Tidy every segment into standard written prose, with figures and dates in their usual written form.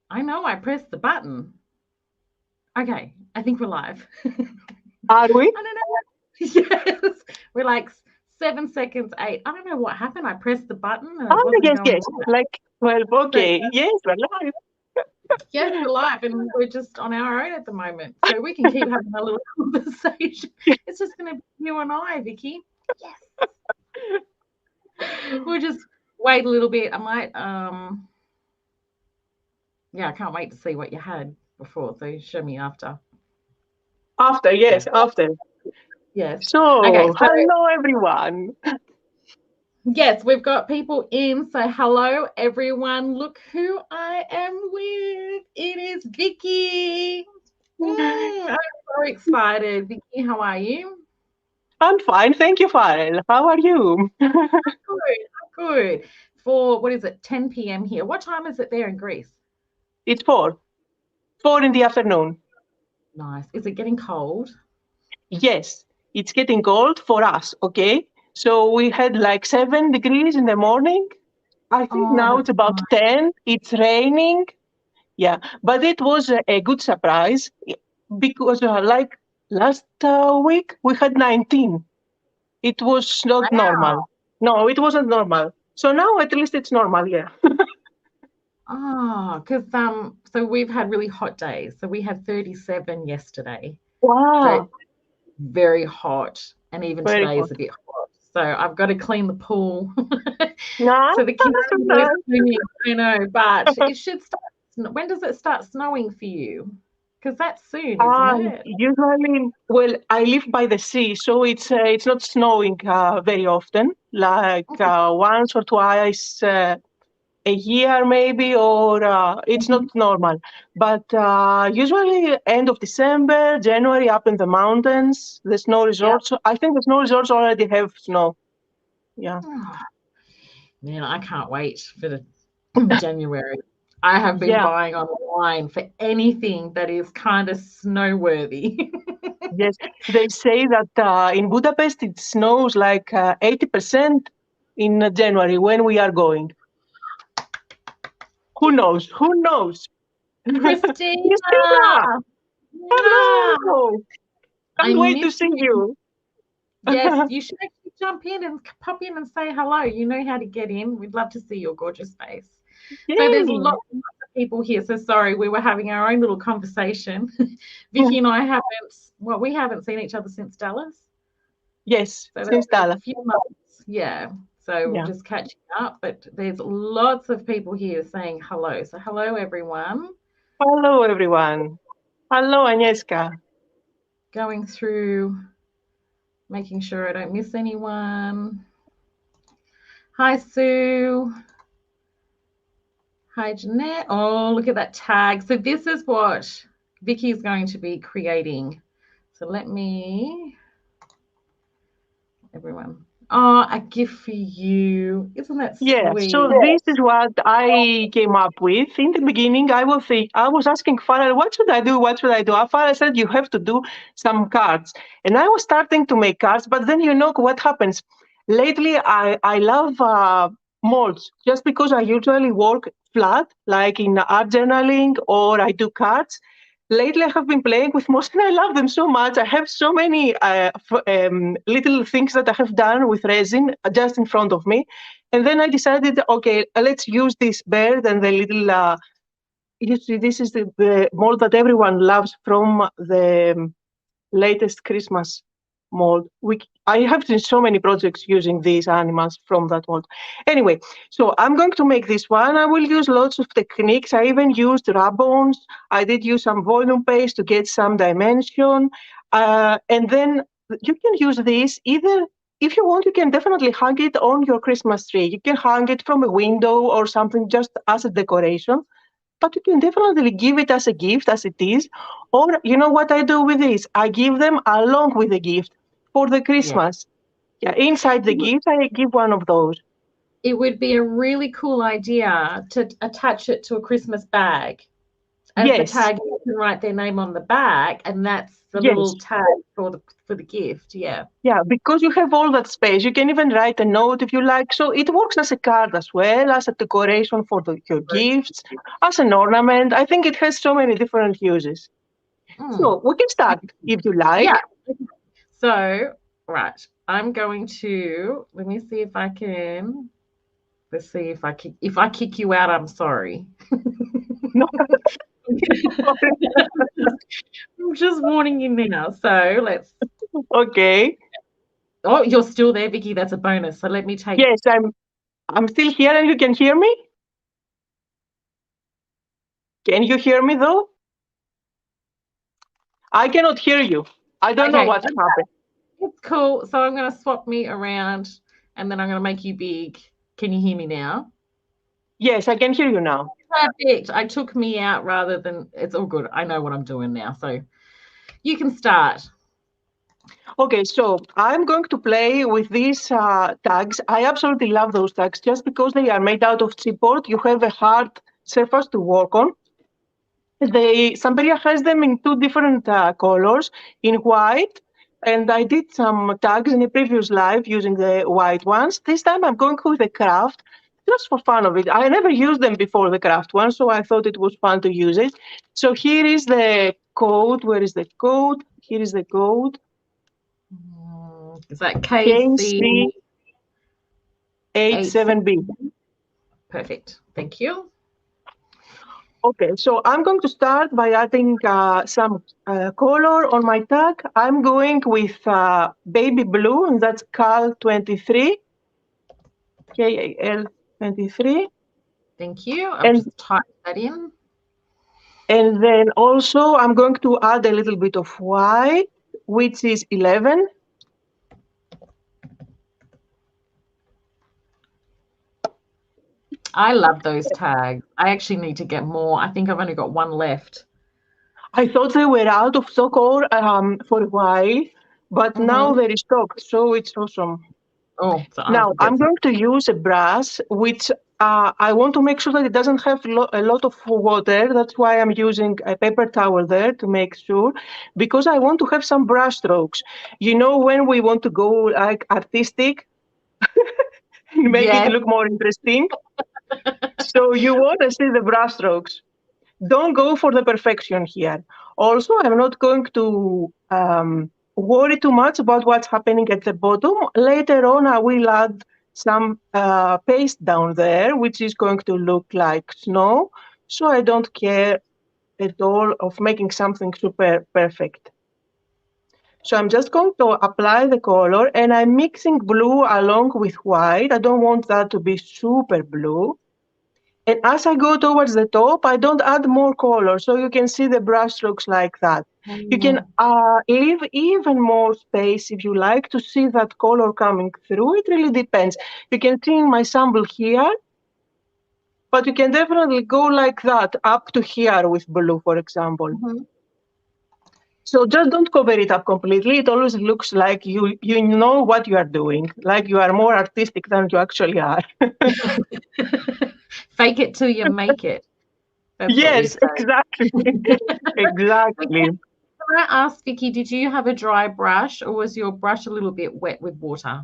I know I pressed the button. Okay, I think we're live. Are we? I don't know. Yes, we're like 7 seconds, 8. I don't know what happened. I pressed the button and it Oh, wasn't yes, going yes. live. Like 12. But Okay. Yes, we're live. yes, we're live and we're just on our own at the moment. So we can keep having a little conversation. It's just going to be you and I, Vicky. Yes. We'll just wait a little bit. I might, yeah, I can't wait to see what you had before. So show me after. After, Yeah. yes, after. Yes. Okay. So, So hello, everyone. yes, we've got people in. So, hello, everyone. Look who I am with. It is Vicky. I'm so excited. Vicky, how are you? I'm fine. Thank you, Farrel. How are you? Good. Good. For what is it, 10 p.m. here? What time is it there in Greece? It's 4. 4 in the afternoon. Nice. Is it getting cold? Yes, it's getting cold for us, okay? So we had like 7 degrees in the morning. I think Oh, now that's it's about nice. 10. It's raining. Yeah, but it was a good surprise because like last week we had 19. It was not Wow. normal. No, it wasn't normal. So now at least it's normal, yeah. Oh, because so we've had really hot days. So we had 37 yesterday. So Wow, very hot, and even very today is hot. a bit hot. So I've got to clean the pool. Nice, So the kids so can go nice. swimming. I know, but it should start. When does it start snowing for you? Because that's soon, isn't it? Usually, well, I live by the sea, so it's not snowing very often, like once or twice a year maybe, or it's not Mhm. normal. But usually end of December, January, up in the mountains, the snow Yeah. resorts. I think the snow resorts already have snow. Yeah. Oh, man, I can't wait for the January. I have been Yeah. buying online for anything that is kind of snow worthy. Yes. They say that in Budapest it snows like 80% in January when we are going. Who knows? Who knows? Christina, Christina, yeah, hello. I Can't wait to miss see you. you. Yes, you should actually jump in and pop in and say hello. You know how to get in. We'd love to see your gorgeous face. So there's Yay. lots of people here. So sorry, we were having our own little conversation. Vicky and I we haven't seen each other since Dallas. Yes, So that since was a Dallas. few months. Yeah. So we're Yeah. just catching up. But there's lots of people here saying hello. So hello, everyone. Hello, everyone. Hello, Agnieszka. Going through, making sure I don't miss anyone. Hi, Sue. Hi, Jeanette. Oh, look at that tag. So this is what Vicky is going to be creating. So let me, everyone. Oh, a gift for you. Isn't that Yeah, sweet? so this is what I came up with. In the beginning, I was asking Farah, what should I do? What should I do? Farah said you have to do some cards. And I was starting to make cards, but then you know what happens. Lately, I love molds just because I usually work flat, like in art journaling or I do cards. Lately, I have been playing with molds and I love them so much. I have so many little things that I have done with resin just in front of me. And then I decided, okay, let's use this bird and the little. You see, this is the mold that everyone loves from the latest Christmas mold. I have seen so many projects using these animals from that mold. Anyway, so I'm going to make this one. I will use lots of techniques. I even used rub-ons. I did use some volume paste to get some dimension. And then you can use this either if you want, you can definitely hang it on your Christmas tree. You can hang it from a window or something just as a decoration, but you can definitely give it as a gift as it is. Or you know what I do with this? I give them along with the gift for the Yeah. Christmas. Yeah, inside the gift, I give one of those. It would be a really cool idea to attach it to a Christmas bag as the Yes, tag, you can write their name on the back, and that's the yes. little tag for the gift. Yeah. Yeah, because you have all that space. You can even write a note if you like. So it works as a card as well, as a decoration for your gifts, as an ornament. I think it has so many different uses. Mm. So we can start if you Yeah. like. So, right, I'm going to let me see if I can. Let's see if I kick you out. I'm sorry. No, I'm just warning you now. So let's. okay. Oh, you're still there, Vicky. That's a bonus. So let me take. Yes, I'm still here and you can hear me? Can you hear me though? I cannot hear you. I don't know Okay, what's happened. it's cool. So I'm going to swap me around, and then I'm going to make you big. Can you hear me now? Yes, I can hear you now. Perfect. I took me out rather than. It's all good. I know what I'm doing now. So you can start. Okay, so I'm going to play with these tags. I absolutely love those tags just because they are made out of chipboard. You have a hard surface to work on. Stamperia has them in two different colors, in white, and I did some tags in a previous live using the white ones. This time I'm going with the craft, just for fun of it. I never used them before, the craft one, so I thought it was fun to use it. So here is the code. Where is the code? Here is the code. Is that KC KC87B. Perfect. Thank you. Okay, so I'm going to start by adding some color on my tag. I'm going with baby blue, and that's Cal 23, KAL 23. Thank you. I've And, just typed that in. and then also I'm going to add a little bit of white, which is 11. I love those tags. I actually need to get more. I think I've only got one left. I thought they were out of stock for a while, but now they're in stock, so it's awesome. Oh, so I'll Now, have to I'm get some. going to use a brush, which I want to make sure that it doesn't have a lot of water. That's why I'm using a paper towel there to make sure, because I want to have some brush strokes. You know, when we want to go like artistic and make it Yes. look more interesting. So you want to see the brush strokes. Don't go for the perfection here. Also, I'm not going to worry too much about what's happening at the bottom. Later on, I will add some paste down there, which is going to look like snow. So I don't care at all of making something super perfect. So I'm just going to apply the color, and I'm mixing blue along with white. I don't want that to be super blue. And as I go towards the top, I don't add more color. So you can see the brush strokes like that. You can leave even more space if you like to see that color coming through. It really depends. You can see in my sample here, but you can definitely go like that up to here with blue, for example. So just don't cover it up completely. It always looks like you know what you are doing, like you are more artistic than you actually are. Fake it till you make it. That's what we Yes, say. exactly. Exactly. Can I ask, Vicky, did you have a dry brush or was your brush a little bit wet with water?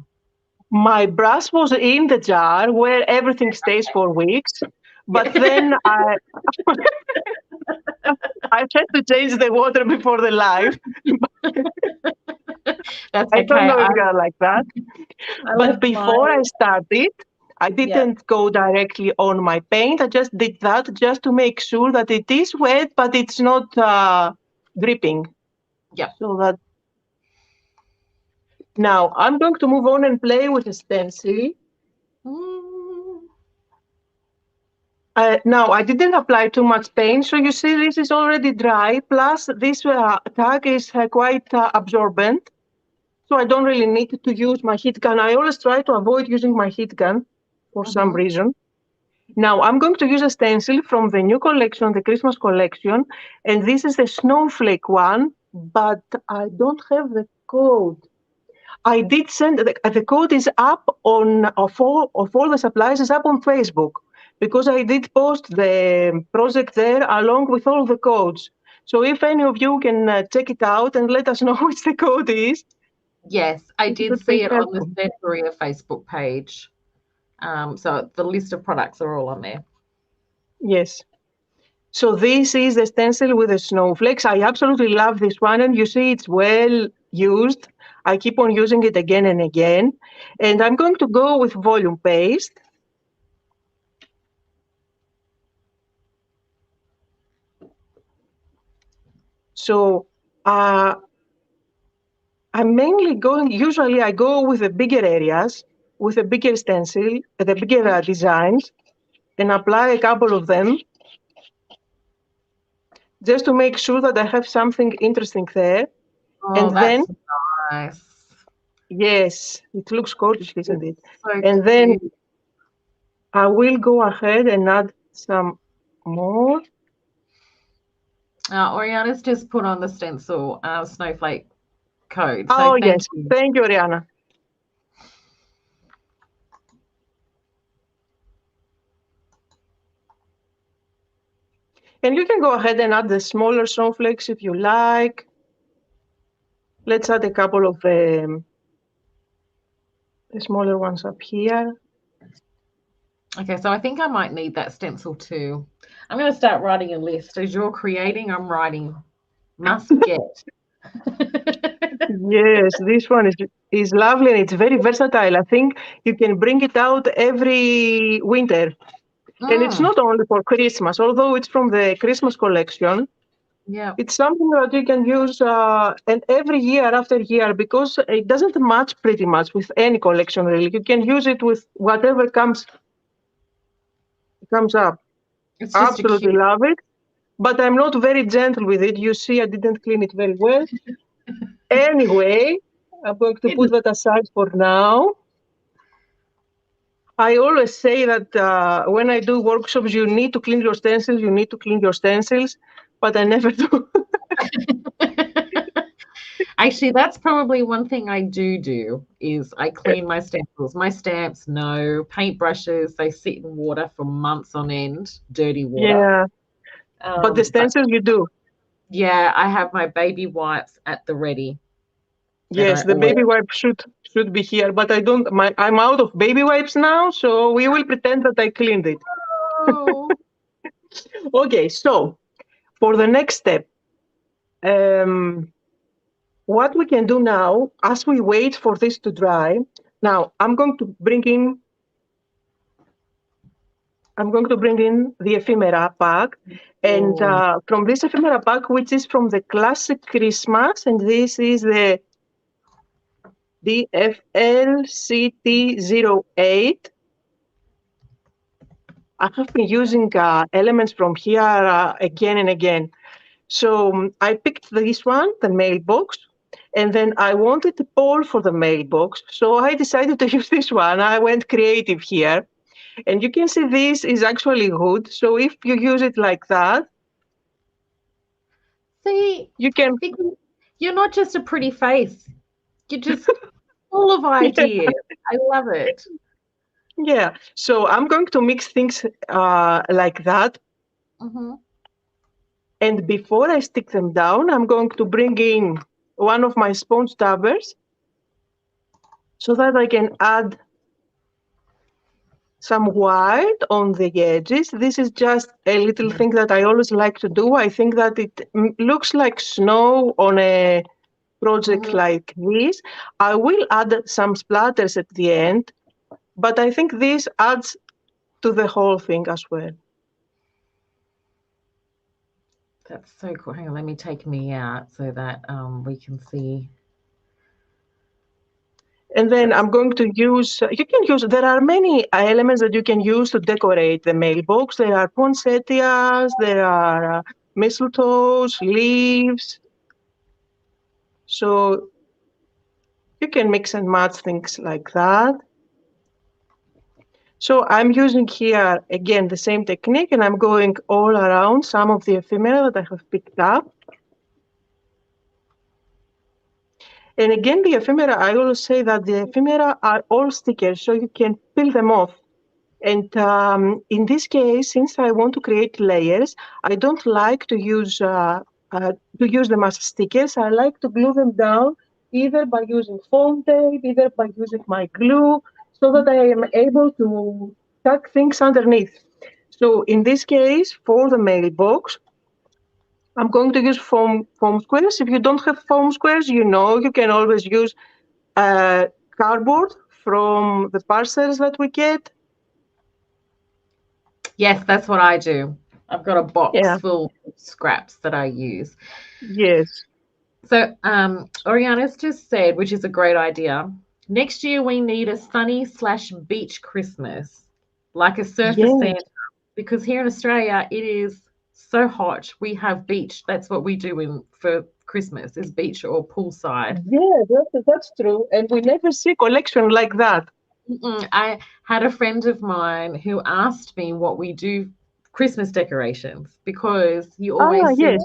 My brush was in the jar where everything stays for weeks, but then I had to change the water before the live. That's I don't okay. know if you are like that. I But left before I mine. started, I Yeah. didn't go directly on my paint. I just did that just to make sure that it is wet, but it's not dripping. Yeah. So that now I'm going to move on and play with the stencil. Mm. Now, I didn't apply too much paint, so you see this is already dry. Plus, this tag is quite absorbent, so I don't really need to use my heat gun. I always try to avoid using my heat gun for some reason. Now, I'm going to use a stencil from the new collection, the Christmas collection, and this is the snowflake one, but I don't have the code. I did send the code is up on of all the supplies is up on Facebook. because I did post the project there along with all the codes. So if any of you can check it out and let us know which the code is. Yes, I It did would be see it on the helpful. Stamperia Facebook page. So the list of products are all on there. Yes. So this is the stencil with the snowflakes. I absolutely love this one. And you see it's well used. I keep on using it again and again. And I'm going to go with volume paste. So I'm mainly going, usually I go with the bigger areas, with the bigger stencil, the bigger designs, and apply a couple of them just to make sure that I have something interesting there. Oh, And then, that's nice. yes, it looks gorgeous, isn't it? So And then cute. I will go ahead and add some more. Oriana's just put on the stencil snowflake code. So Oh, thank yes. you. Thank you, Oriana. And you can go ahead and add the smaller snowflakes if you like. Let's add a couple of the smaller ones up here. Okay, so I think I might need that stencil too. I'm going to start writing a list. As you're creating, I'm writing must get. Yes, this one is lovely and it's very versatile. I think you can bring it out every winter. And it's Mm, not only for Christmas, although it's from the Christmas collection. yeah, It's something that you can use and every year after year because it doesn't match pretty much with any collection really. You can use it with whatever comes up. it's just a Absolutely cute. love it. But I'm not very gentle with it. You see, I didn't clean it very well. Anyway, I'm going to put that aside for now. I always say that when I do workshops, you need to clean your stencils, you need to clean your stencils, but I never do. Actually, that's probably one thing I do is I clean my stencils. My stamps, no. Paintbrushes, they sit in water for months on end, dirty water. Yeah, but the But stencils you do. yeah, I have my baby wipes at the ready. And I Yes, the always baby wipe should be here, but I don't. I'm out of baby wipes now, so we will pretend that I cleaned it. oh, Okay, so for the next step, um, what we can do now, as we wait for this to dry, now I'm going to bring in the ephemera pack, and oh. from this ephemera pack, which is from the classic Christmas, and this is the DFLCT08. I have been using elements from here again and again. So I picked this one, the mailbox, and then I wanted a pole for the mailbox. So I decided to use this one. I went creative here. And you can see this is actually wood. So if you use it like that, See, you can. you're not just a pretty face. You're just full of ideas. I love it. Yeah. So I'm going to mix things like that. Mm-hmm. And before I stick them down, I'm going to bring in one of my sponge dabbers so that I can add some white on the edges. This is just a little thing that I always like to do. I think that it looks like snow on a project Mm-hmm. like this. I will add some splatters at the end, but I think this adds to the whole thing as well. That's so cool. Hang on, let me take me out so that we can see. And then That's I'm going to use, there are many elements that you can use to decorate the mailbox. There are poinsettias, there are mistletoes, leaves. So you can mix and match things like that. So I'm using here, again, the same technique, and I'm going all around some of the ephemera that I have picked up. And again, the ephemera, I always say that the ephemera are all stickers, so you can peel them off And in this case, since I want to create layers, I don't like to use them as stickers. I like to glue them down either by using foam tape, either by using my glue, so that I am able to tuck things underneath. So in this case, for the mailbox, I'm going to use foam squares. If you don't have foam squares, you can always use cardboard from the parcels that we get. Yes, that's what I do. I've got a box Yeah. full of scraps that I use. Yes. So Oriana's just said, which is a great idea, next year we need a sunny/beach Christmas, like a surfer Yes. Santa, because here in Australia it is so hot. We have beach. That's what we do for Christmas, is beach or poolside. Yeah, that's true. And we never see collection like that. I had a friend of mine who asked me what we do Christmas decorations, because you always see Yes.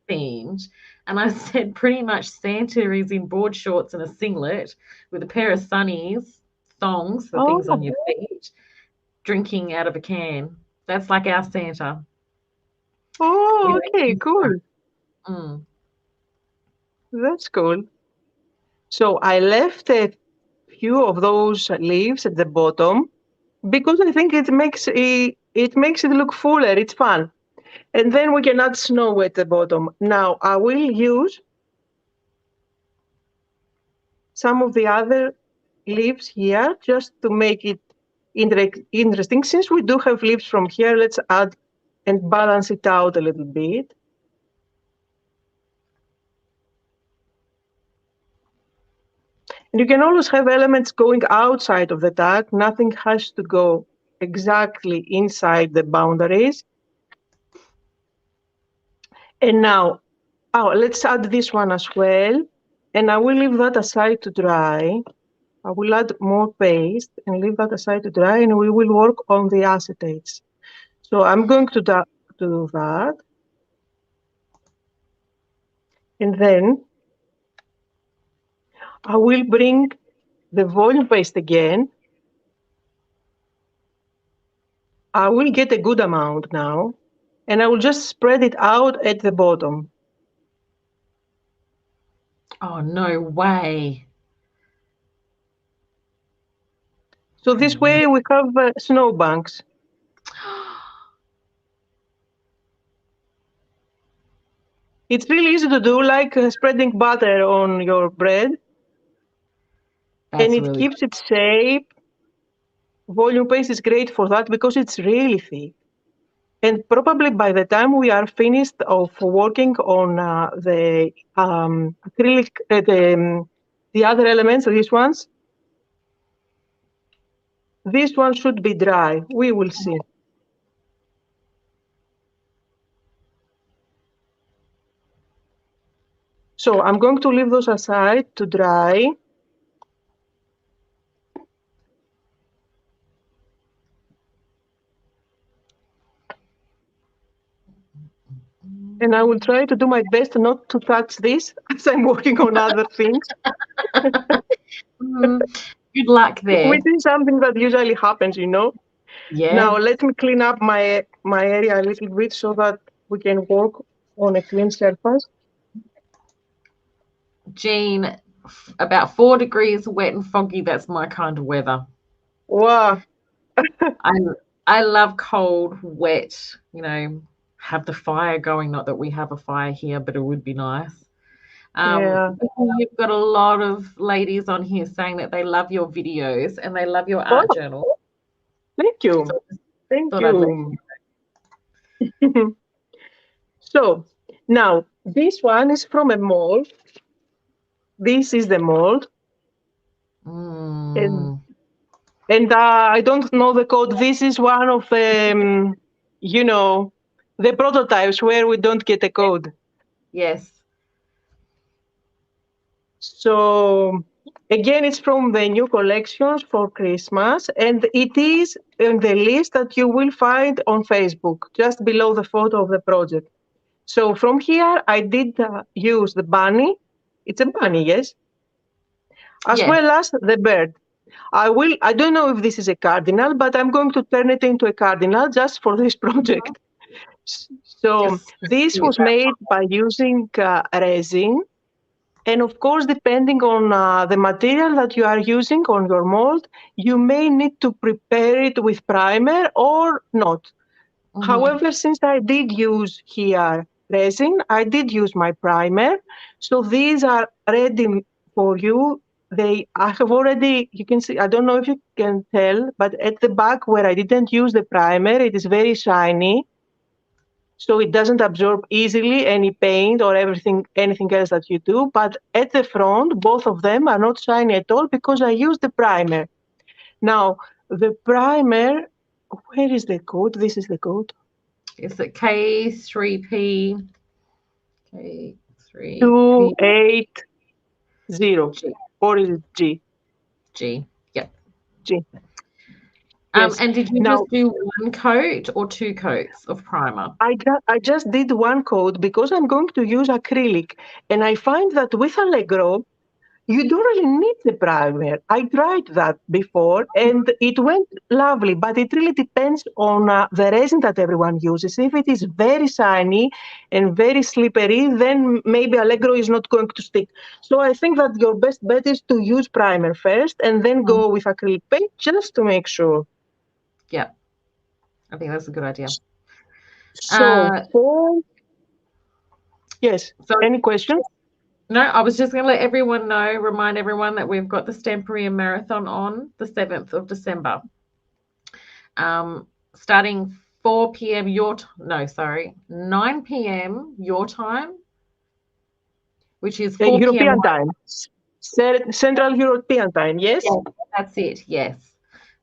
themed. And I said pretty much Santa is in board shorts and a singlet with a pair of sunnies, thongs, the things on Oh, your feet, drinking out of a can. That's like our Santa. oh, okay, cool. Mm. That's cool. So I left a few of those leaves at the bottom because I think it makes it look fuller. It's fun. And then we can add snow at the bottom. Now I will use some of the other leaves here just to make it interesting. Since we do have leaves from here, let's add and balance it out a little bit. And you can always have elements going outside of the tag. Nothing has to go exactly inside the boundaries. And now, let's add this one as well. And I will leave that aside to dry. I will add more paste and leave that aside to dry, and we will work on the acetates. So I'm going to do that. And then I will bring the volume paste again. I will get a good amount now, and I will just spread it out at the bottom. Oh, no way. So this way we have snowbanks. It's really easy to do, like spreading butter on your bread. And it Really keeps its shape. Volume paste is great for that because it's really thick. And probably by the time we are finished of working on the acrylic, the other elements, these ones should be dry. We will see. So I'm going to leave those aside to dry. And I will try to do my best not to touch this as I'm working on other things. Good luck there. Which is something that usually happens. Yeah. Now let me clean up my area a little bit so that we can work on a clean surface. Jean, about 4 degrees wet and foggy, that's my kind of weather. Wow. I love cold, wet, have the fire going. Not that we have a fire here, but it would be nice. Yeah. You've got a lot of ladies on here saying that they love your videos and they love your art journal. Thank you. Thank you. So now this one is from a mold. This is the mold. And I don't know the code. This is one of the, the prototypes where we don't get a code. Yes. So again, it's from the new collections for Christmas, and it is in the list that you will find on Facebook, just below the photo of the project. So from here, I did use the bunny. It's a bunny, yes? As well as the bird. I don't know if this is a cardinal, but I'm going to turn it into a cardinal just for this project. So Just this was made by using resin. And of course, depending on the material that you are using on your mold, you may need to prepare it with primer or not. However, since I did use here resin, I did use my primer. So these are ready for you. I have already, you can see, I don't know if you can tell, but at the back where I didn't use the primer, it is very shiny. So it doesn't absorb easily any paint or anything else that you do. But at the front, both of them are not shiny at all because I used the primer. Now, the primer, where is the code? This is the code. It's at K3P. K3P. 280. Or is it G? G. Yep. G. Yes. And did you Now, just do one coat or two coats of primer? I just did one coat because I'm going to use acrylic. And I find that with Allegro, you don't really need the primer. I tried that before and it went lovely, but it really depends on the resin that everyone uses. If it is very shiny and very slippery, then maybe Allegro is not going to stick. So I think that your best bet is to use primer first and then go with acrylic paint just to make sure. Yeah, I think that's a good idea. So yes, any questions? No, I was just going to let everyone know, remind everyone that we've got the Stamperia Marathon on the 7th of December. Starting 4 p.m. 9 p.m. your time, which is 4 European p.m. time. Central European time, yes? Yeah, that's it, yes.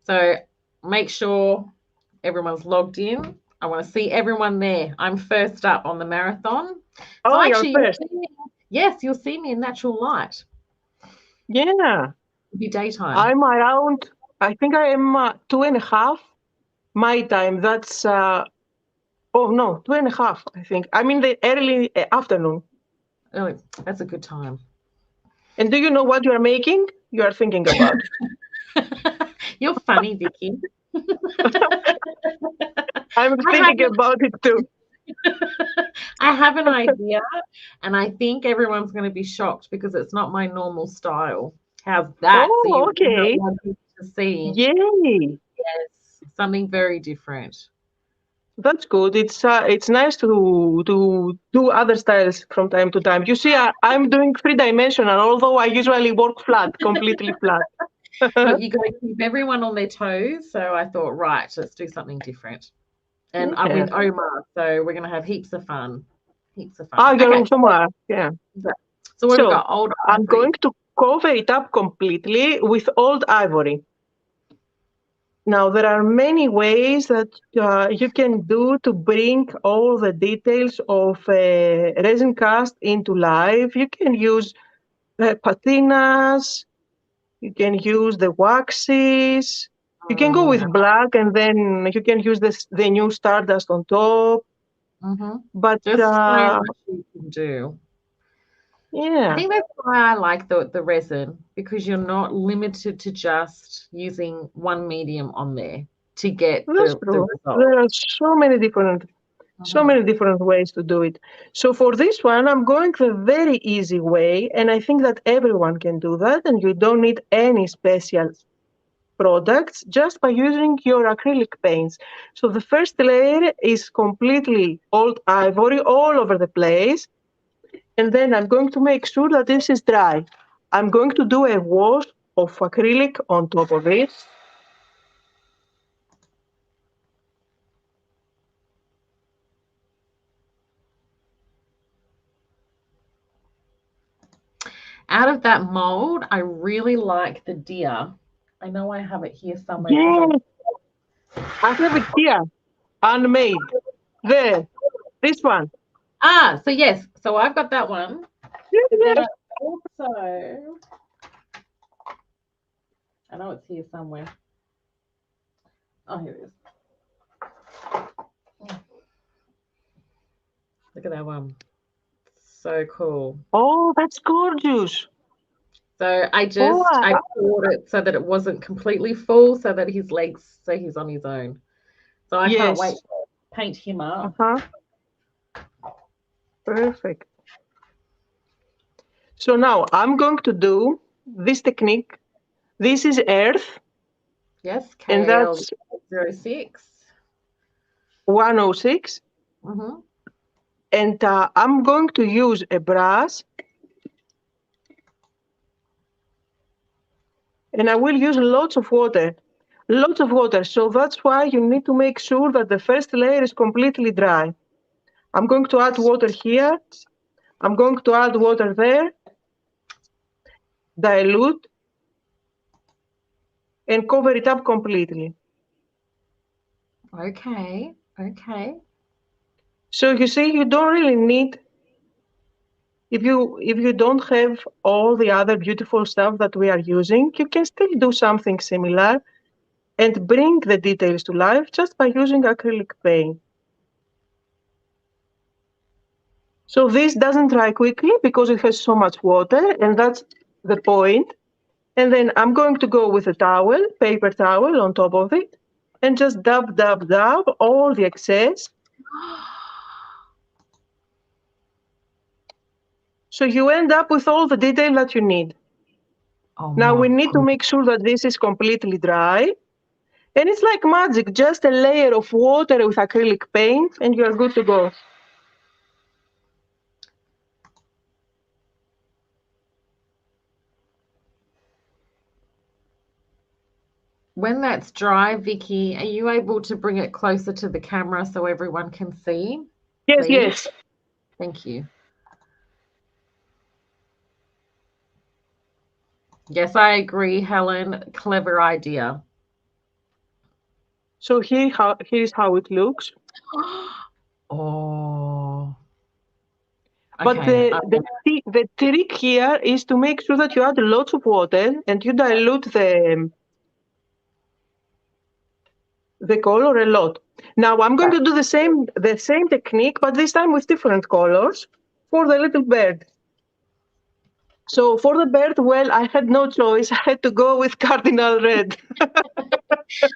So make sure everyone's logged in. I want to see everyone there. I'm first up on the marathon. So You're first. Yes, you'll see me in natural light. Yeah. It'll be daytime. I'm around, I think I am 2.5 my time. That's, 2.5, I think. I'm in the early afternoon. Oh, that's a good time. And do you know what you are making? You are thinking about it. You're funny, Vicky. I'm thinking about it too. I have an idea, and I think everyone's going to be shocked because it's not my normal style. How's that? Oh, So you okay. want people to see. Yay. Yes, something very different. That's good. It's nice to do other styles from time to time. You see, I'm doing 3-dimensional, although I usually work flat, completely flat. Look, you got to keep everyone on their toes. So I thought, right, let's do something different. And I'm with Omar, so we're going to have heaps of fun. Heaps of fun. You're also Omar, yeah. So what have we got? Old ivory. I'm going to cover it up completely with old ivory. Now, there are many ways that you can do to bring all the details of a resin cast into life. You can use patinas, you can use the waxes, you can go with black and then you can use the new Stardust on top. But just so much you can do. Yeah. I think that's why I like the resin, because you're not limited to just using one medium on there to get the result. There are so many different ways to do it. So for this one, I'm going the very easy way, and I think that everyone can do that, and you don't need any special products just by using your acrylic paints. So the first layer is completely old ivory all over the place. And then I'm going to make sure that this is dry. I'm going to do a wash of acrylic on top of it. Out of that mold, I really like the deer. I know I have it here somewhere. Yes, I have it here, unmade. There, this one. So yes, so I've got that one. But then I also, I know it's here somewhere. Oh, here it is. Look at that one. So cool. Oh, that's gorgeous. So I poured it so that it wasn't completely full, so that his legs, so he's on his own. So I can't wait Yes. to paint him up. Perfect. So now I'm going to do this technique. This is earth. Yes, And that's 06. 106. Mm-hmm. And I'm going to use a brush. And I will use lots of water. Lots of water. So that's why you need to make sure that the first layer is completely dry. I'm going to add water here. I'm going to add water there. Dilute. And cover it up completely. Okay. So you see, you don't really need, if you don't have all the other beautiful stuff that we are using, you can still do something similar and bring the details to life just by using acrylic paint. So this doesn't dry quickly because it has so much water, and that's the point. And then I'm going to go with a towel, paper towel on top of it, and just dab, dab, dab all the excess. So you end up with all the detail that you need. Oh Now we my need to God. make sure that this is completely dry. And it's like magic, just a layer of water with acrylic paint, and you're good to go. When that's dry, Vicky, are you able to bring it closer to the camera so everyone can see? Yes, Please? yes. Thank you. Yes, I agree, Helen. Clever idea. So here's how it looks. Oh. But Okay. the trick here is to make sure that you add lots of water and you dilute the color a lot. Now I'm going to do the same technique, but this time with different colors for the little bird. So for the bird, well, I had no choice. I had to go with cardinal red.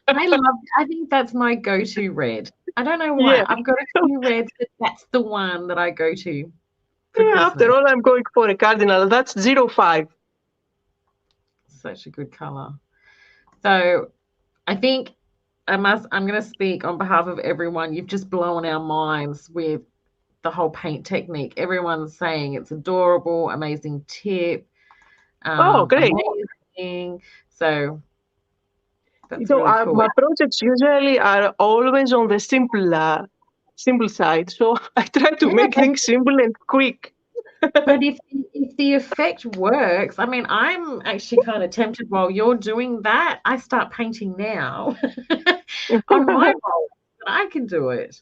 I think that's my go-to red. I don't know why. Yeah. I've got a few reds, but that's the one that I go to for Yeah, after Christmas. all, I'm going for a cardinal. That's 05. Such a good color. So I think I'm going to speak on behalf of everyone. You've just blown our minds with the whole paint technique. Everyone's saying it's adorable, amazing tip, Oh, great. amazing. So that's So really cool. my projects usually are always on the simple side. So I try to make things simple and quick. But if the effect works, I mean, I'm actually kind of tempted while you're doing that. I start painting now on my mold, and I can do it.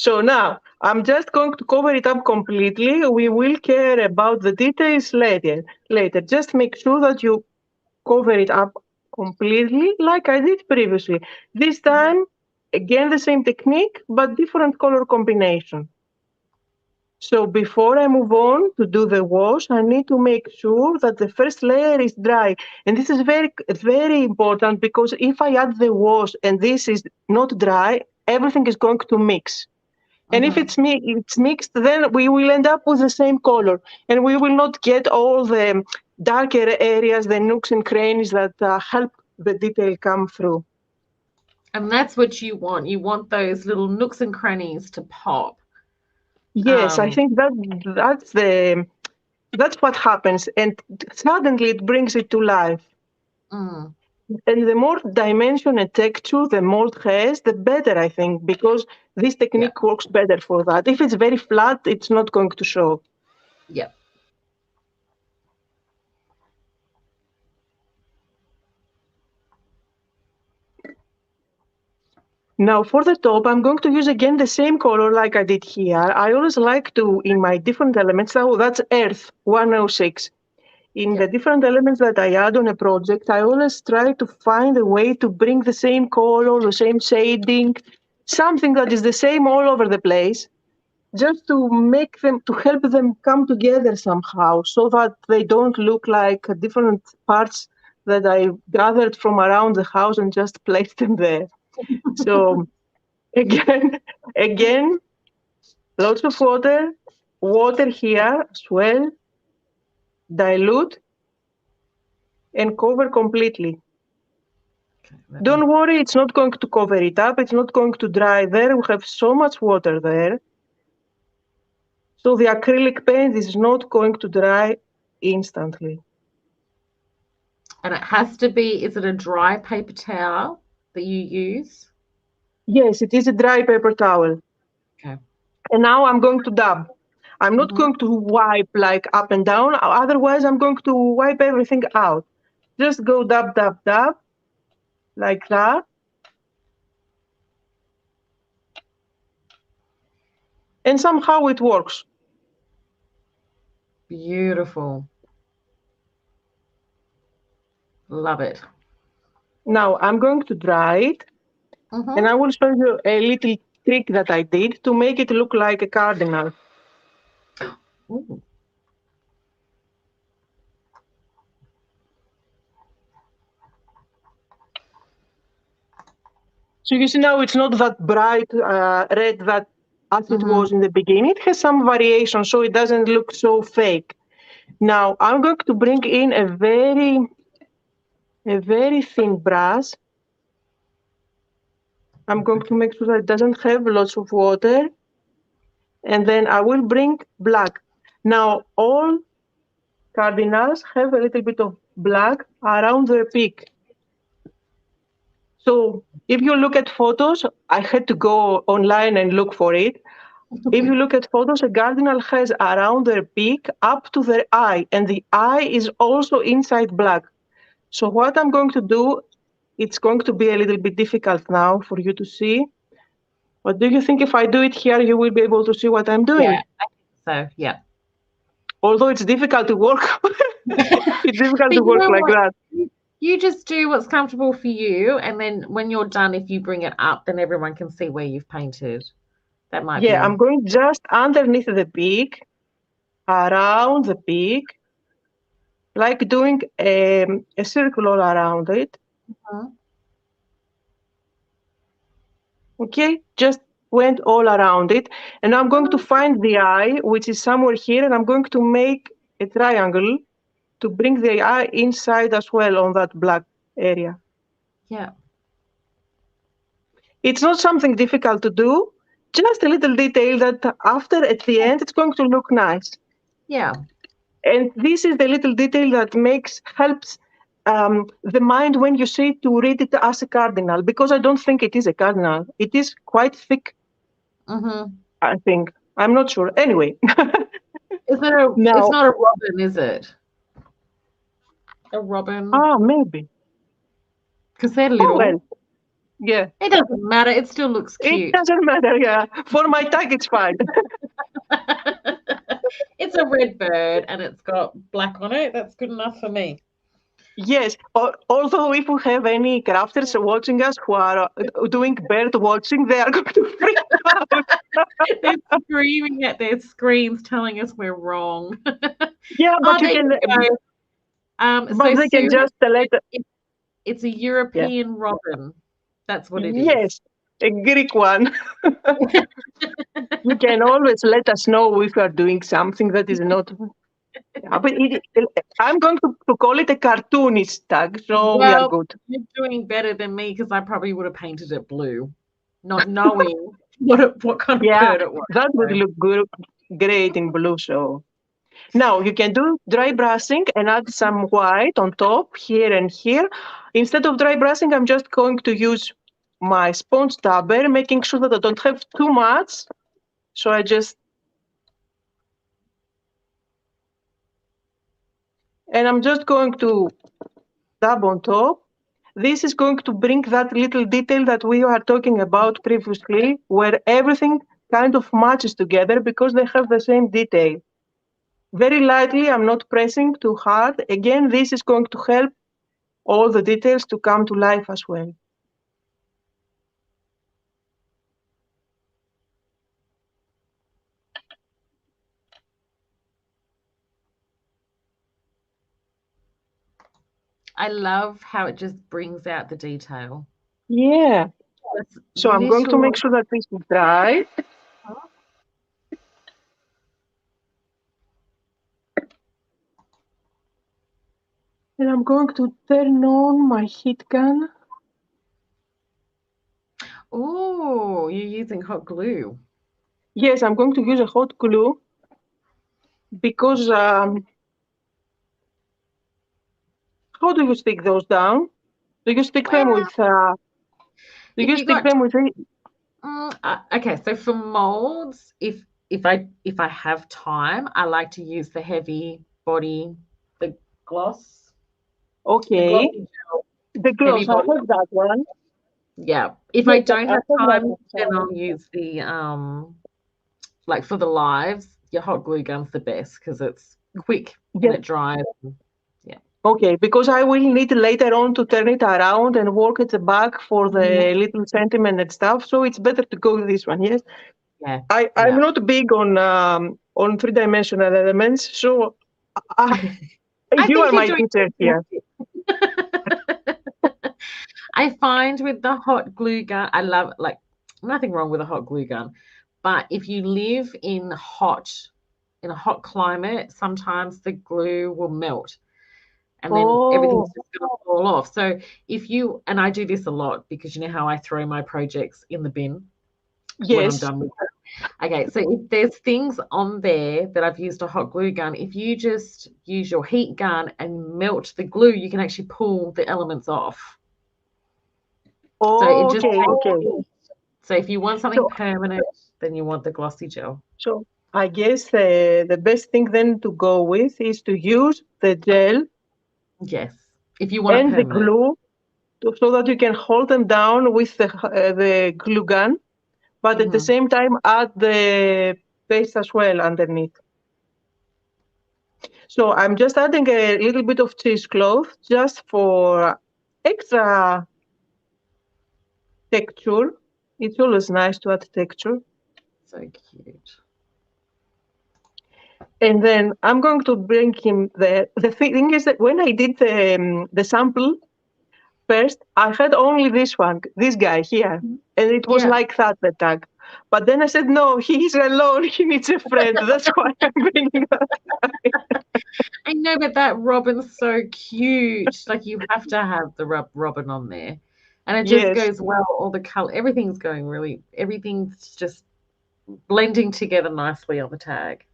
So now I'm just going to cover it up completely. We will care about the details later. Just make sure that you cover it up completely like I did previously. This time, again, the same technique, but different color combination. So before I move on to do the wash, I need to make sure that the first layer is dry. And this is very, very important because if I add the wash and this is not dry, everything is going to mix. And if it's mixed, then we will end up with the same color, and we will not get all the darker areas, the nooks and crannies that help the detail come through. And that's what you want. You want those little nooks and crannies to pop. Yes, I think that's what happens, and suddenly it brings it to life. Mm. And the more dimension and texture the mold has, the better, I think, because this technique works better for that. If it's very flat, it's not going to show. Yep. Now for the top, I'm going to use again the same color like I did here. I always like to, in my different elements, so that's Earth 106. In the different elements that I add on a project, I always try to find a way to bring the same color, the same shading, something that is the same all over the place. just to make them, to help them come together somehow, so that they don't look like different parts that I gathered from around the house and just placed them there. So again, again, lots of water, water here as well, dilute and cover completely. Don't worry, it's not going to cover it up. It's not going to dry there. We have so much water there. So the acrylic paint is not going to dry instantly. And it has to be, is it a dry paper towel that you use? Yes, it is a dry paper towel. Okay. And now I'm going to dab. I'm not going to wipe like up and down. Otherwise, I'm going to wipe everything out. Just go dab, dab, dab, like that. And somehow it works. Beautiful. Love it. Now I'm going to dry it. And I will show you a little trick that I did to make it look like a cardinal. Ooh. So you see now it's not that bright red that as it was in the beginning. It has some variation, so it doesn't look so fake. Now I'm going to bring in a very thin brush. I'm going to make sure that it doesn't have lots of water. And then I will bring black. Now all cardinals have a little bit of black around their peak. So if you look at photos, I had to go online and look for it. If you look at photos, a cardinal has around their peak up to their eye, and the eye is also inside black. So what I'm going to do, it's going to be a little bit difficult now for you to see. But do you think if I do it here, you will be able to see what I'm doing? Yeah, I think so, yeah. Although it's difficult to work, it's difficult to But you work know like what? that. You just do what's comfortable for you, and then when you're done, if you bring it up, then everyone can see where you've painted. That might be Yeah, I'm going just underneath the peak, around the peak, like doing a circle all around it. Okay, just went all around it. And I'm going to find the eye, which is somewhere here, and I'm going to make a triangle to bring the eye inside as well on that black area. Yeah. It's not something difficult to do, just a little detail that after, at the end, it's going to look nice. Yeah. And this is the little detail that helps the mind when you see to read it as a cardinal, because I don't think it is a cardinal. It is quite thick, I think. I'm not sure. Anyway. It's not a robin, is it? A robin? Maybe. Because they're Oh, little. well, yeah. It doesn't matter. It still looks cute. It doesn't matter, yeah. For my tag, it's fine. It's a red bird and it's got black on it. That's good enough for me. Yes. Although if we have any crafters watching us who are doing bird watching, they are going to freak out. They're screaming at their screens telling us we're wrong. Yeah, but you there can. you go. But they can just let. It's a European robin. That's what it is. Yes, a Greek one. You can always let us know if you are doing something that is not. But I'm going to call it a cartoonist tag, so we are good. You're doing better than me because I probably would have painted it blue, not knowing what kind of bird it was. That would look great in blue. So now you can do dry brushing and add some white on top here and here. Instead of dry brushing, I'm just going to use my sponge dabber, making sure that I don't have too much. So I just, and I'm just going to dab on top. This is going to bring that little detail that we were talking about previously, where everything kind of matches together because they have the same detail. Very lightly, I'm not pressing too hard. Again, this is going to help all the details to come to life as well. I love how it just brings out the detail. Yeah. Just So I'm going to make little. sure that this is dry. And I'm going to turn on my heat gun. Oh, you're using hot glue. Yes, I'm going to use a hot glue because how do you stick those down? Do you stick them Well, with do if you you stick got them with okay, so for molds, if I have time, I like to use the heavy body, the gloss, the okay, glossy gel, the heavy gloves? I body. have that one. Yeah. If I Yes, don't I have have that time, then outside. I'll use the like for the lives, your hot glue gun's the best because it's quick and Yes, it dries. Yeah. okay, because I will need later on to turn it around and work at the back for the little sentiment and stuff. So it's better to go with this one. Yes, Yeah. I'm Yeah. not big on three-dimensional elements, so I, I you think are you're my doing teacher here. fantastic. I find with the hot glue gun, I love like nothing wrong with a hot glue gun, but if you live in a hot climate, sometimes the glue will melt and then everything's Oh, just going to fall off. So if you and I do this a lot because you know how I throw my projects in the bin when I'm yes. done with it. Okay, so if there's things on there that I've used a hot glue gun, if you just use your heat gun and melt the glue, you can actually pull the elements off. So it just Okay, takes okay. heat. So if you want something So, permanent, then you want the glossy gel. so I guess the best thing then to go with is to use the gel Yes. If you want it and the permanent. glue so that you can hold them down with the glue gun, but at the Hmm. same time add the paste as well underneath. So I'm just adding a little bit of cheesecloth just for extra texture. It's always nice to add texture. So cute. And then I'm going to bring him there. The thing is that when I did the sample first, I had only this one, this guy here. And it was Yeah. like that, the tag. But then I said, no, he's alone. He needs a friend. That's why I'm bringing that guy. I know, but that robin's so cute. Like you have to have the robin on there. And it just Yes. goes well, all the color, everything's just blending together nicely on the tag.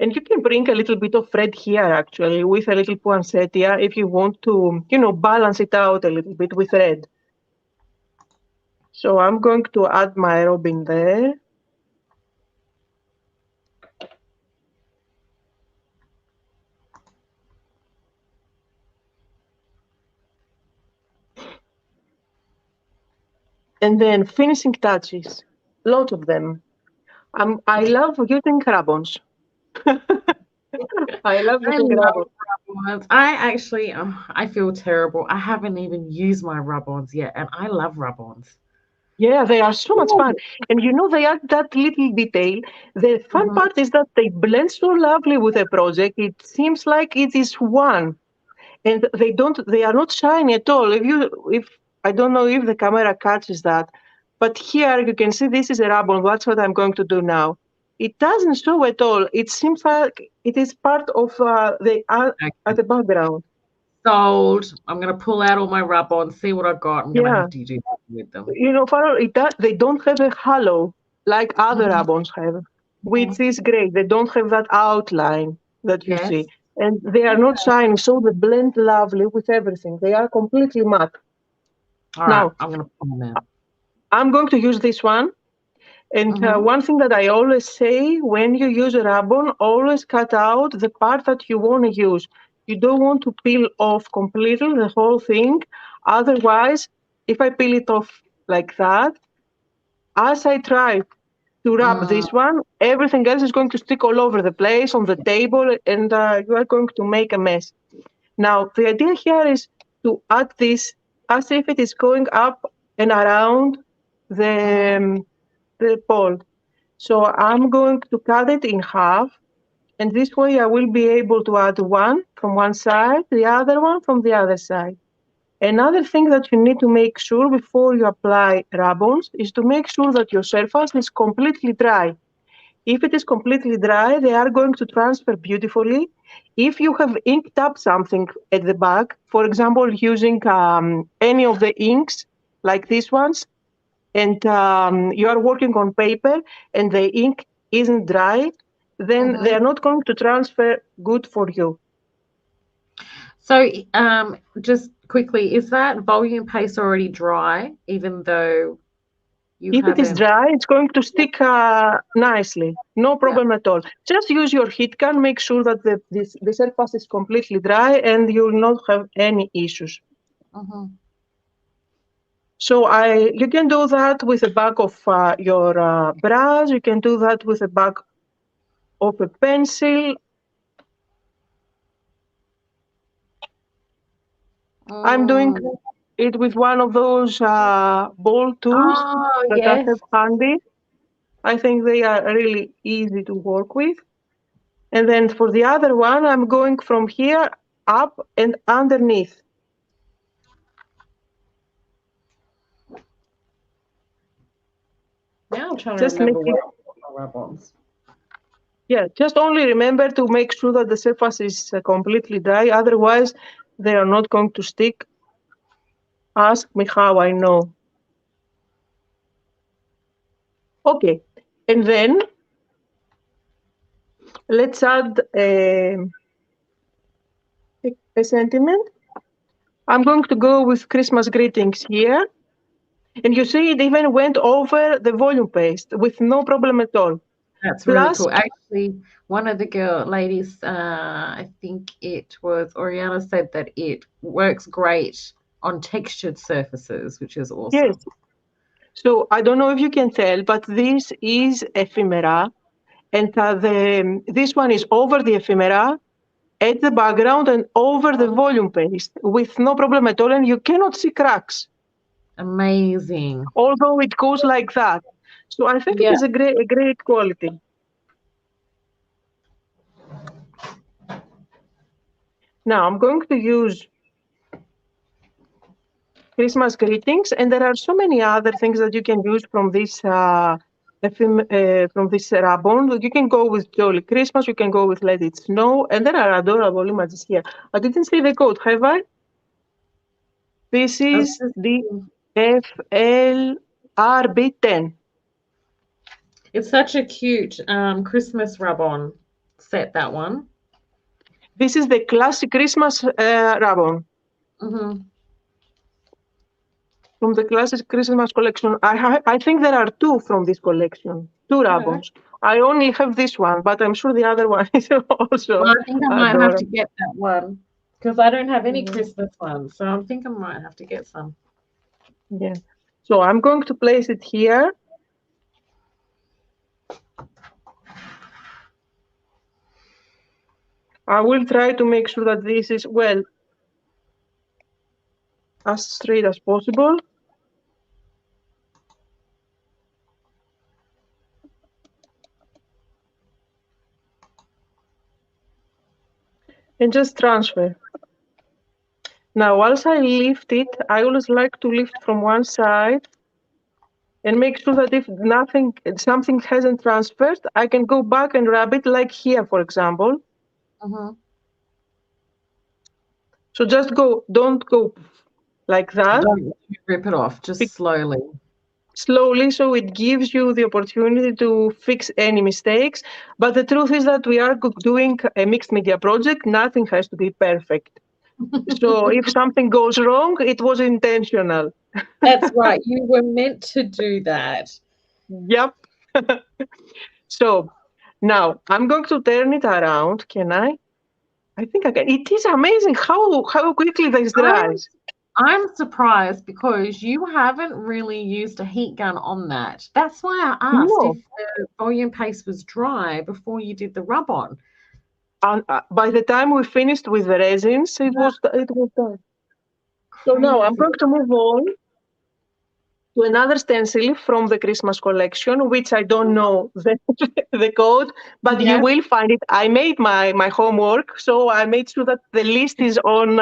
And you can bring a little bit of red here, actually, with a little poinsettia if you want to, balance it out a little bit with red. So I'm going to add my robin there. And then finishing touches, lots of them. I love using rub-ons. I love I using love rub-ons. rub-ons. I actually, I feel terrible. I haven't even used my rub-ons yet, and I love rub-ons. Yeah, they are so much fun. And they add that little detail. The fun Mhm. part is that they blend so lovely with the project. It seems like it is one. And they are not shiny at all. If I don't know if the camera catches that, but here you can see this is a ribbon. That's what I'm going to do now. It doesn't show at all. It seems like it is part of the at Okay. the background. Sold. I'm gonna pull out all my rub-ons, see what I got. I'm gonna Yeah, have to do something with them. Farrell, they don't have a halo like other Mhm. ribbons have, which Mhm. is great. They don't have that outline that you Yes. see. And they are not shiny, so they blend lovely with everything. They are completely matte. All right. Now, I'm gonna pull them out. I'm going to use this one. And Mhm. one thing that I always say when you use a ribbon, always cut out the part that you want to use. You don't want to peel off completely the whole thing. Otherwise, if I peel it off like that, as I try to wrap Mm. this one, everything else is going to stick all over the place on the table, and you are going to make a mess. Now, the idea here is to add this as if it is going up and around the, Mhm. um, the pole. So I'm going to cut it in half And this way I will be able to add one from one side, the other one from the other side. Another thing that you need to make sure before you apply rub-ons is to make sure that your surface is completely dry. If it is completely dry, they are going to transfer beautifully. If you have inked up something at the back, for example, using any of the inks like these ones, and you are working on paper and the ink isn't dry, then they are not going to transfer good for you. So just quickly, is that volume paste already dry, even though you If it is haven't? dry, it's going to stick nicely. No problem at all. Just use your heat gun. Make sure that the surface is completely dry and you will not have any issues. So you can do that with the back of your brush. You can do that with the back of a pencil. I'm doing it with one of those ball tools that I have handy. I think they are really easy to work with. And then for the other one, I'm going from here up and underneath. Now I'm trying to remember what rub-ons. Yeah, just only remember to make sure that the surface is completely dry. Otherwise, they are not going to stick. Ask me how I know. Okay, and then let's add a sentiment. I'm going to go with Christmas greetings here. And you see, it even went over the volume paste with no problem at all. That's really cool. Actually, one of the ladies, I think it was Oriana, said that it works great on textured surfaces, which is awesome. Yes. So I don't know if you can tell, but this is ephemera. And this one is over the ephemera, at the background, and over the volume paste with no problem at all. And you cannot see cracks. Amazing. Although it goes like that. So I think it is a great quality. Now I'm going to use Christmas greetings, and there are so many other things that you can use from this rub-on. You can go with Jolly Christmas, you can go with Let It Snow, and there are adorable images here. I didn't see the code, have I? This is the FLRB10. It's such a cute Christmas rub-on set, that one. This is the classic Christmas rub-on. From the classic Christmas collection. I think there are two from this collection, two rub-ons. I only have this one, but I'm sure the other one is also. Well, I think I might have to get that one because I don't have any Christmas ones. So I think I might have to get some. Yeah. So I'm going to place it here. I will try to make sure that this is, well, as straight as possible. And just transfer. Now, once I lift it, I always like to lift from one side and make sure that if something hasn't transferred, I can go back and rub it like here, for example. So just don't go like that. Don't rip it off, just slowly. Slowly, so it gives you the opportunity to fix any mistakes. But the truth is that we are doing a mixed media project. Nothing has to be perfect. So if something goes wrong, it was intentional. That's right. You were meant to do that. Yep. So now I'm going to turn it around. Can I? I think I can. It is amazing how quickly this dries. I'm surprised because you haven't really used a heat gun on that. That's why I asked if the volume paste was dry before you did the rub-on. And by the time we finished with the resins, it was done. So now I'm going to move on to another stencil from the Christmas collection, which I don't know the code, but you will find it. I made my homework, so I made sure that the list is on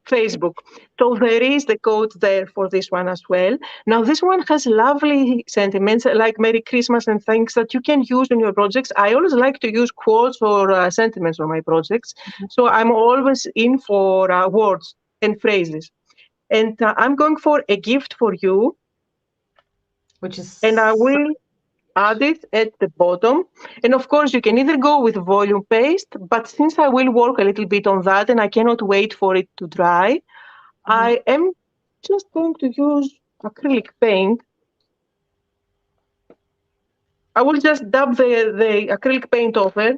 Facebook. So there is the code there for this one as well. Now, this one has lovely sentiments like Merry Christmas and things that you can use in your projects. I always like to use quotes or sentiments on my projects. So I'm always in for words and phrases. And I'm going for a gift for you. Which is, and I will add it at the bottom. And of course, you can either go with volume paste, but since I will work a little bit on that and I cannot wait for it to dry, I am just going to use acrylic paint. I will just dab the acrylic paint over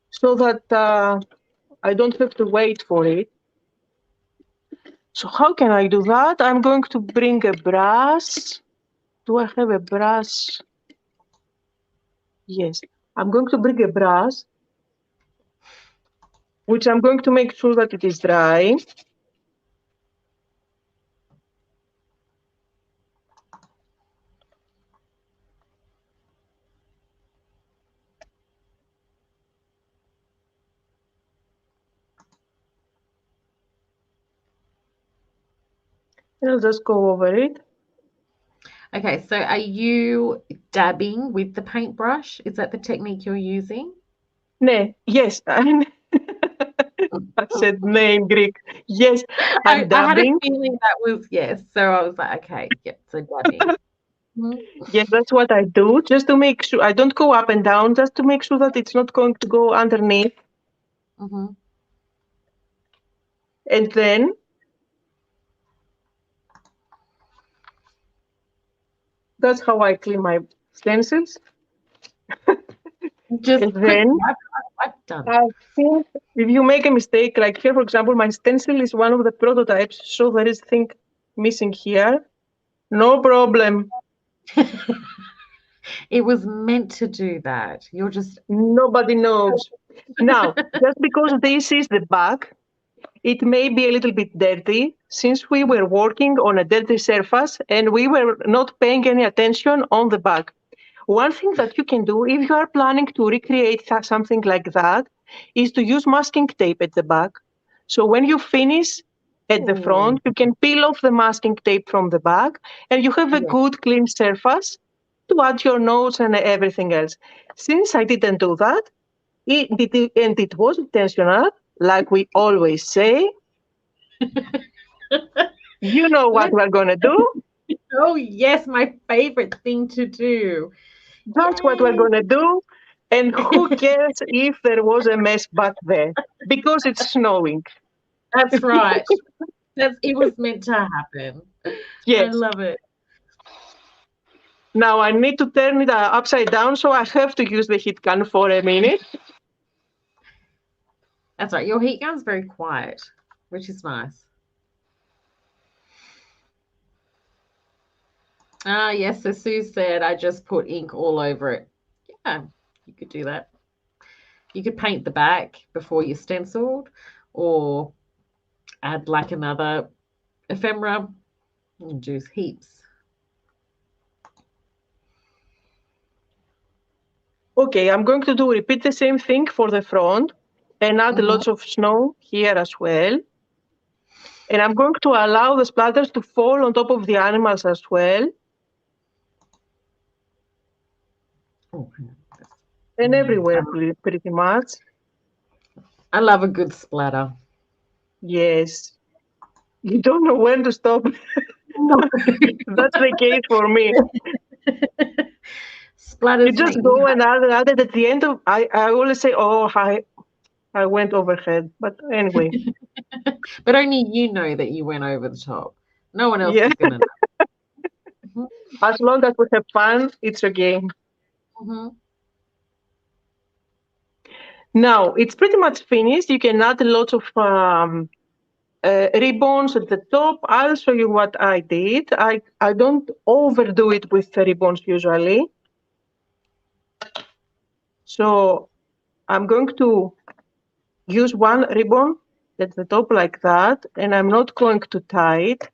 so that I don't have to wait for it. So how can I do that? I'm going to bring a brush. Do I have a brush? Yes. I'm going to bring a brush, which I'm going to make sure that it is dry. And I'll just go over it. Okay, so are you dabbing with the paintbrush? Is that the technique you're using? Ne, yes. I said ne in Greek. Yes, I'm I had a dabbing. feeling that was yes. So I was like, okay, yep, so dabbing. Yes, that's what I do, just to make sure I don't go up and down, just to make sure that it's not going to go underneath. And then that's how I clean my stencils. Just And quick then wipe, done. I think if you make a mistake, like here, for example, my stencil is one of the prototypes, so there is thing missing here. No problem. It was meant to do that. You're just Nobody knows. Now, just because this is the back, it may be a little bit dirty since we were working on a dirty surface and we were not paying any attention on the back. One thing that you can do if you are planning to recreate something like that is to use masking tape at the back. So when you finish at the front, you can peel off the masking tape from the back and you have a good clean surface to add your notes and everything else. Since I didn't do that, and it was intentional, like we always say, you know what we're going to do? Oh, yes, my favorite thing to do. That's what we're going to do. And who cares if there was a mess back there? Because it's snowing. That's right. It was meant to happen. Yes. I love it. Now I need to turn it upside down, so I have to use the heat gun for a minute. That's right. Your heat gun's very quiet, which is nice. Ah, yes. So Sue said I just put ink all over it. Yeah, you could do that. You could paint the back before you stenciled or add like another ephemera and do heaps. Okay, I'm going to repeat the same thing for the front and add lots of snow here as well. And I'm going to allow the splatters to fall on top of the animals as well. And everywhere, pretty much. I love a good splatter. Yes. You don't know when to stop. That's the case for me. Splatters. You just go and add it at the end of. I always say, "Oh, I went overhead," but anyway. But only you know that you went over the top. No one else is gonna know. As long as we have fun, it's okay. Now it's pretty much finished. You can add lots of ribbons at the top. I'll show you what I did. I don't overdo it with the ribbons usually. So I'm going to use one ribbon at the top like that, and I'm not going to tie it.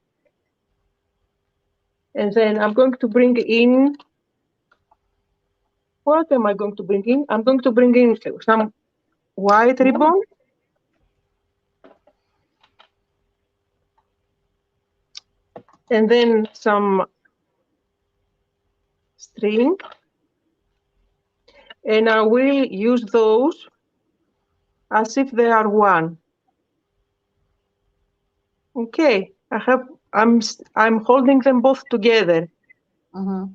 And then I'm going to bring in, what am I going to bring in? I'm going to bring in some white ribbon. And then some string. And I will use those as if they are one. Okay, I'm holding them both together. Mm-hmm.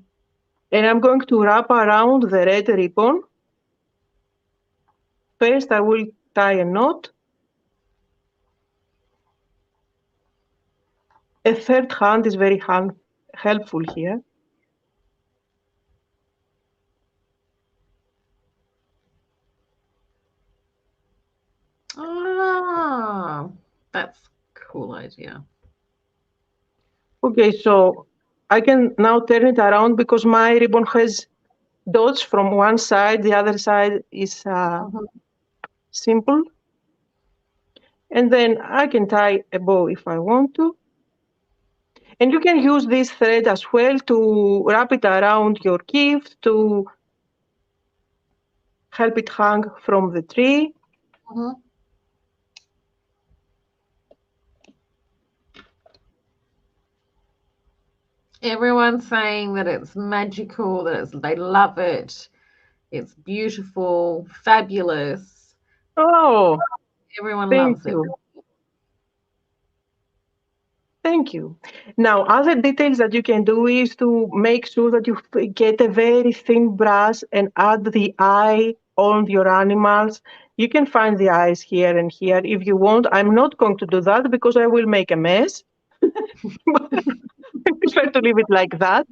And I'm going to wrap around the red ribbon. First, I will tie a knot. A third hand is very helpful here. Ah, that's a cool idea. Okay, so I can now turn it around because my ribbon has dots from one side, the other side is simple. And then I can tie a bow if I want to. And you can use this thread as well to wrap it around your gift to help it hang from the tree. Mm-hmm. Everyone's saying that it's magical, they love it. It's beautiful, fabulous. Oh, Everyone thank loves it. you. Thank you. Now, other details that you can do is to make sure that you get a very thin brush and add the eye on your animals. You can find the eyes here and here if you want. I'm not going to do that because I will make a mess. I prefer to leave it like that.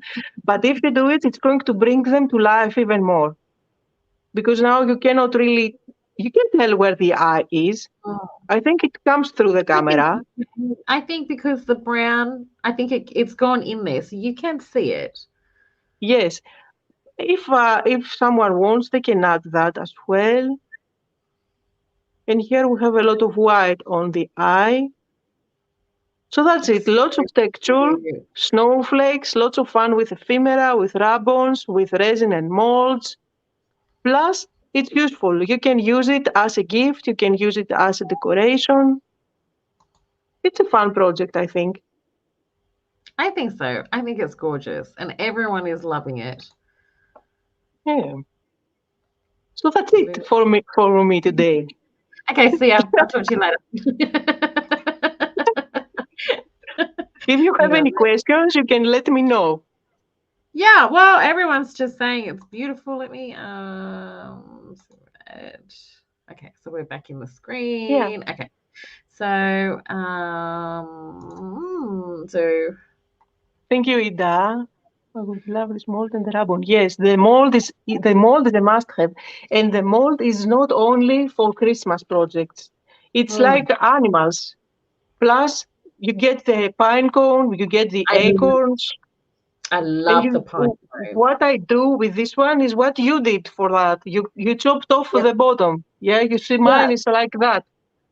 But if you do it, it's going to bring them to life even more. Because now you cannot really, you can tell where the eye is. Oh. I think it comes through the camera. I think because the brown, I think it's gone in there, so you can see it. Yes. If someone wants, they can add that as well. And here we have a lot of white on the eye. So that's it. Lots of texture, snowflakes, lots of fun with ephemera, with rub-ons, with resin and molds. Plus, it's useful. You can use it as a gift. You can use it as a decoration. It's a fun project, I think. I think so. I think it's gorgeous, and everyone is loving it. Yeah. So that's it for me today. Okay, see ya. I'll talk to you later. If you have any questions, you can let me know. Yeah, well, everyone's just saying it's beautiful. Let me okay, so we're back in the screen. Yeah. Okay. So so Thank you, Ida. I would love this mold and the ribbon. Yes, the mold is a must-have, and the mold is not only for Christmas projects. It's like animals. Plus, you get the pine cone, you get the acorns, I and love the pine cone. what I do with this one is what you did for that. You chopped off the bottom. Yeah, you see, mine is like that.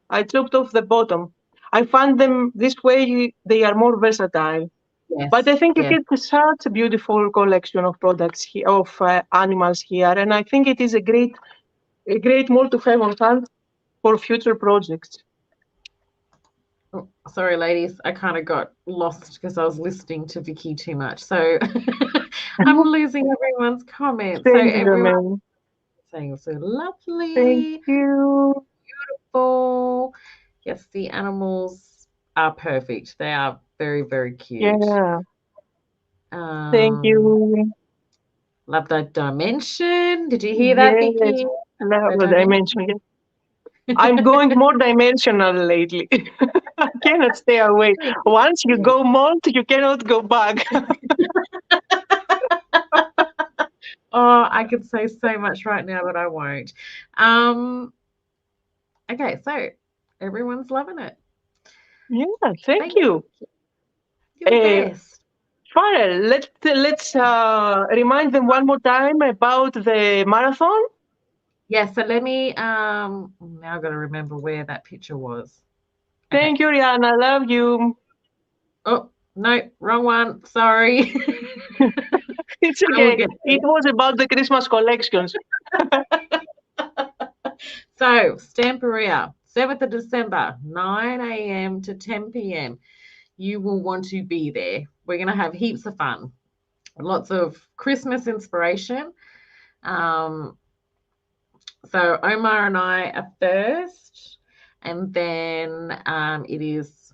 I chopped off the bottom. I find them this way. They are more versatile. Yes. But I think you get such a beautiful collection of products here, of animals here, and I think it is a great mold to have on hand for future projects. Oh, sorry, ladies. I kind of got lost because I was listening to Vicky too much. So I'm losing everyone's comments. So everyone saying so lovely. Thank you. Beautiful. Yes, the animals are perfect. They are very, very cute. Yeah. Thank you. Love that dimension. Did you hear that, Vicky? Love the dimension. Yes. I'm going more dimensional lately. I cannot stay away. Once you go mold, you cannot go back. Oh, I could say so much right now, but I won't. Okay, so everyone's loving it. Yeah, thank you. You're the best. Farrel, let's remind them one more time about the marathon. Yeah, so let me now I've got to remember where that picture was. Okay. Thank you, Rihanna. Love you. Oh, No, wrong one. Sorry. It's I will okay. get It was about the Christmas collections. So, Stamperia, 7th of December, 9 a.m. to 10 p.m. You will want to be there. We're going to have heaps of fun, lots of Christmas inspiration. So, Omar and I are first, and then it is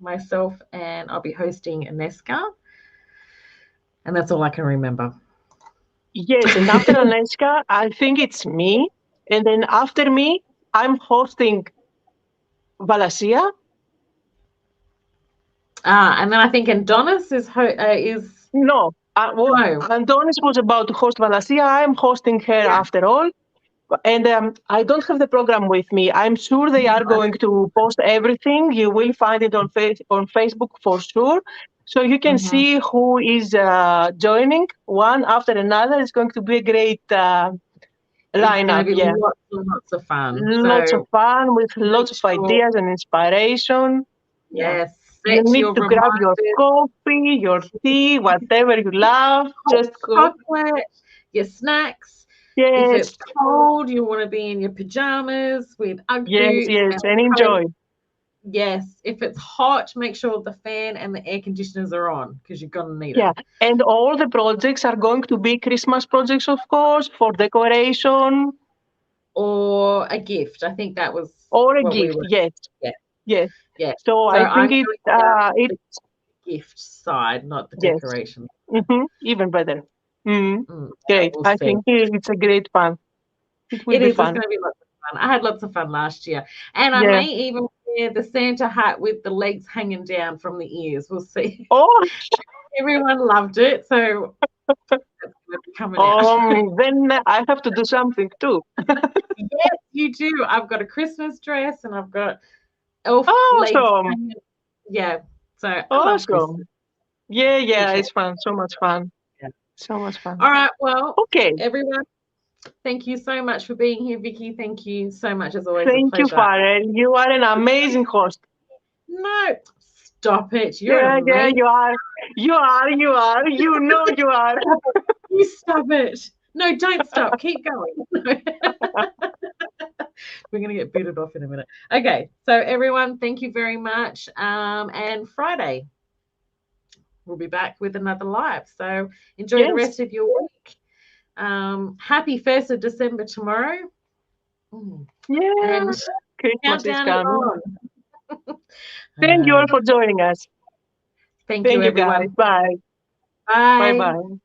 myself, and I'll be hosting Aneska. And that's all I can remember. Yes, and after Aneska, I think it's me. And then after me, I'm hosting Valasia. And then I think Adonis is No, no. Andonis was about to host Valasia. I'm hosting her Yeah. after all. And I don't have the program with me. I'm sure they are going to post everything. You will find it on Facebook for sure. So you can see who is joining one after another. It's going to be a great It's going to lineup. be Yeah, lots and lots of fun. lots of So fun with make lots of sure, ideas and inspiration. Yeah, yes, you set need your to grab your reminders, coffee, your tea, whatever you love. hot Just go. chocolate, your snacks. If it's Yes, cold, you want to be in your pajamas with Ugg yes, boots yes, and and a coat. enjoy. Yes, if it's hot, make sure the fan and the air conditioners are on because you're going to need Yeah, it. and all the projects are going to be Christmas projects, of course, for decoration Or a gift. I think that was or a what we gift. were. Yes, Yeah, yes. yeah. So So I I'm think going down it the gift side, not the yes, decoration. even better. Mm, great. We'll I see. think it's a great fun. It will It be is. It's fun. going to be lots of fun. I had lots of fun last year, and I Yeah. may even wear the Santa hat with the legs hanging down from the ears. We'll see. Oh, Everyone loved it, so it's going to be coming out. then I have to do something too. Yes, you do. I've got a Christmas dress, and I've got elf legs Awesome. hanging. Yeah. So I love Christmas. Awesome. Yeah, Each yeah, and it's fun. So much fun. every year. So much fun. All right. Well, Okay. everyone, thank you so much for being here, Vicky. Thank you so much. It's always a Thank you, pleasure. Farrell. You are an amazing host. No, stop it. You're Yeah, yeah, amazing. you are. You are, you are. You know you are. You stop it. No, don't stop. Keep going. We're going to get booted off in a minute. Okay. So, everyone, thank you very much. And Friday, we'll be back with another live. So, enjoy the Yes. rest of your week. Happy 1st of December tomorrow. Yeah. And Christmas is countdown is coming. on. Thank you all for joining us. Thank you, Thank you, guys. everyone. Bye. Bye Bye. bye.